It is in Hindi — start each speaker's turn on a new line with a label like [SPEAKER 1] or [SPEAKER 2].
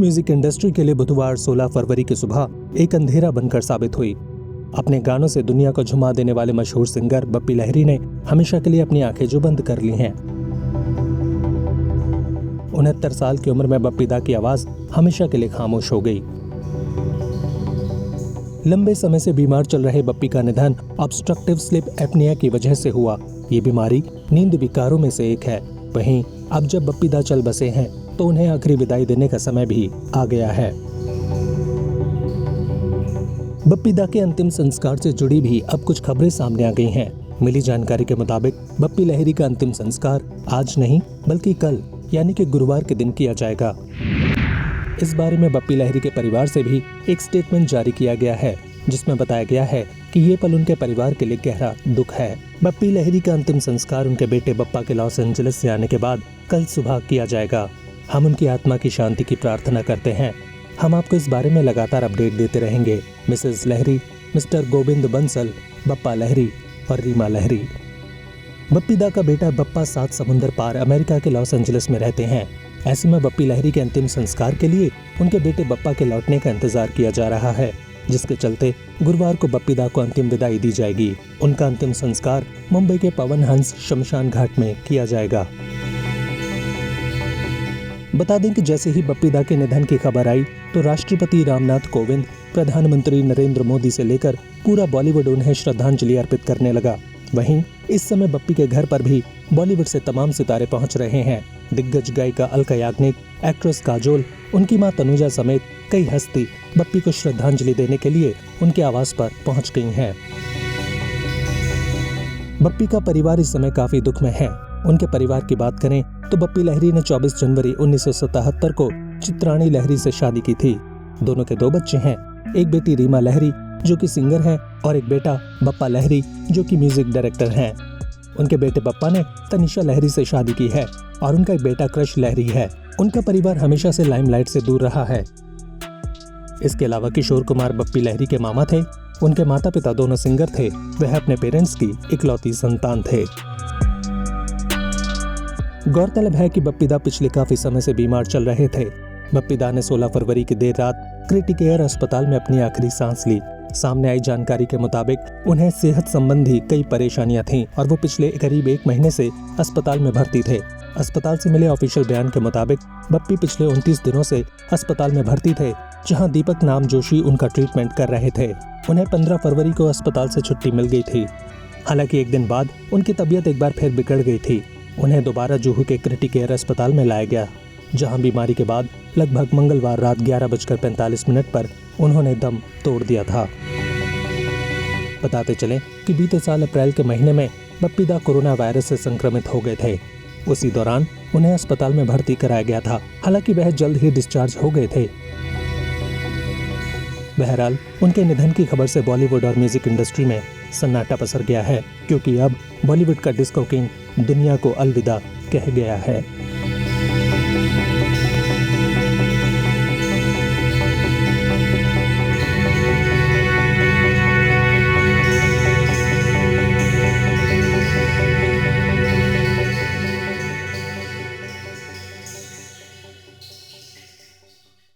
[SPEAKER 1] म्यूजिक इंडस्ट्री के लिए बुधवार 16 फरवरी की सुबह एक अंधेरा बनकर साबित हुई। अपने गानों से दुनिया को झुमा देने वाले मशहूर सिंगर बप्पी लहरी ने हमेशा के लिए अपनी आंखें जो बंद कर ली हैं। 69 साल की उम्र में बप्पी दा की आवाज हमेशा के लिए खामोश हो गई। लंबे समय से बीमार चल रहे बप्पी का निधन ऑब्स्ट्रक्टिव स्लीप एपनिया की वजह से हुआ। ये बीमारी नींद विकारों में से एक है। वहीं अब जब बप्पी दा चल बसे हैं तो उन्हें आखिरी विदाई देने का समय भी आ गया है। बप्पी दा के अंतिम संस्कार से जुड़ी भी अब कुछ खबरें सामने आ गई हैं। मिली जानकारी के मुताबिक बप्पी लहरी का अंतिम संस्कार आज नहीं बल्कि कल यानी कि गुरुवार के दिन किया जाएगा। इस बारे में बप्पी लहरी के परिवार से भी एक स्टेटमेंट जारी किया गया है, जिसमें बताया गया है कि ये पल उनके परिवार के लिए गहरा दुख है। बप्पी लहरी का अंतिम संस्कार उनके बेटे बप्पा के लॉस एंजलिस से आने के बाद कल सुबह किया जाएगा। हम उनकी आत्मा की शांति की प्रार्थना करते हैं। हम आपको इस बारे में लगातार अपडेट देते रहेंगे। मिसेस लहरी, मिस्टर गोविंद बंसल, बप्पा लहरी और रीमा लहरी। बप्पी दा का बेटा बप्पा 7 समुंदर पार अमेरिका के लॉस एंजलिस में रहते हैं। ऐसे में बप्पी लहरी के अंतिम संस्कार के लिए उनके बेटे बप्पा के लौटने का इंतजार किया जा रहा है, जिसके चलते गुरुवार को बप्पी दा को अंतिम विदाई दी जाएगी। उनका अंतिम संस्कार मुंबई के पवन हंस शमशान घाट में किया जाएगा। बता दें कि जैसे ही बप्पी दा के निधन की खबर आई तो राष्ट्रपति रामनाथ कोविंद, प्रधानमंत्री नरेंद्र मोदी से लेकर पूरा बॉलीवुड उन्हें श्रद्धांजलि अर्पित करने लगा। वहीं इस समय बप्पी के घर पर भी बॉलीवुड से तमाम सितारे पहुंच रहे हैं। दिग्गज गायिका अलका याग्निक, एक्ट्रेस काजोल, उनकी मां तनुजा समेत कई हस्ती बप्पी को श्रद्धांजलि देने के लिए उनके आवास पर पहुंच गई हैं। बप्पी का परिवार इस समय काफी दुख में है। उनके परिवार की बात करें तो बप्पी लहरी ने 24 जनवरी 1977 को चित्राणी लहरी से शादी की थी। दोनों के 2 बच्चे हैं, एक बेटी रीमा लहरी जो कि सिंगर है और एक बेटा बप्पा लहरी जो कि म्यूजिक डायरेक्टर हैं। उनके बेटे बप्पा ने तनिषा लहरी से शादी की है और उनका एक बेटा क्रश लहरी है। उनका परिवार हमेशा से लाइमलाइट से दूर रहा है। इसके अलावा किशोर कुमार बप्पी लहरी के मामा थे। उनके माता पिता दोनों सिंगर थे। वह अपने पेरेंट्स की इकलौती संतान थे। गौरतलब है कि बप्पी दा पिछले काफी समय से बीमार चल रहे थे। बप्पी दा ने 16 फरवरी की देर रात क्रिटिक केयर अस्पताल में अपनी आखिरी सांस ली। सामने आई जानकारी के मुताबिक उन्हें सेहत संबंधी कई परेशानियां थीं और वो पिछले करीब 1 महीने से अस्पताल में भर्ती थे। अस्पताल से मिले ऑफिशियल बयान के मुताबिक बप्पी पिछले 29 दिनों से अस्पताल में भर्ती थे, जहां दीपक नाम जोशी उनका ट्रीटमेंट कर रहे थे। उन्हें 15 फरवरी को अस्पताल से छुट्टी मिल गई थी। हालांकि एक दिन बाद उनकी तबीयत एक बार फिर बिगड़ गई थी। उन्हें दोबारा जुहू के क्रिटिक केयर अस्पताल में लाया गया, जहां बीमारी के बाद लगभग मंगलवार रात 11:45 पर उन्होंने दम तोड़ दिया था। बताते चलें कि बीते साल अप्रैल के महीने में बप्पी दा कोरोना वायरस से संक्रमित हो गए थे। उसी दौरान उन्हें अस्पताल में भर्ती कराया गया था। हालांकि वह जल्द ही डिस्चार्ज हो गए थे। बहरहाल उनके निधन की खबर से बॉलीवुड और म्यूजिक इंडस्ट्री में सन्नाटा पसर गया है, क्योंकि अब बॉलीवुड का डिस्को किंग दुनिया को अलविदा कह गया है।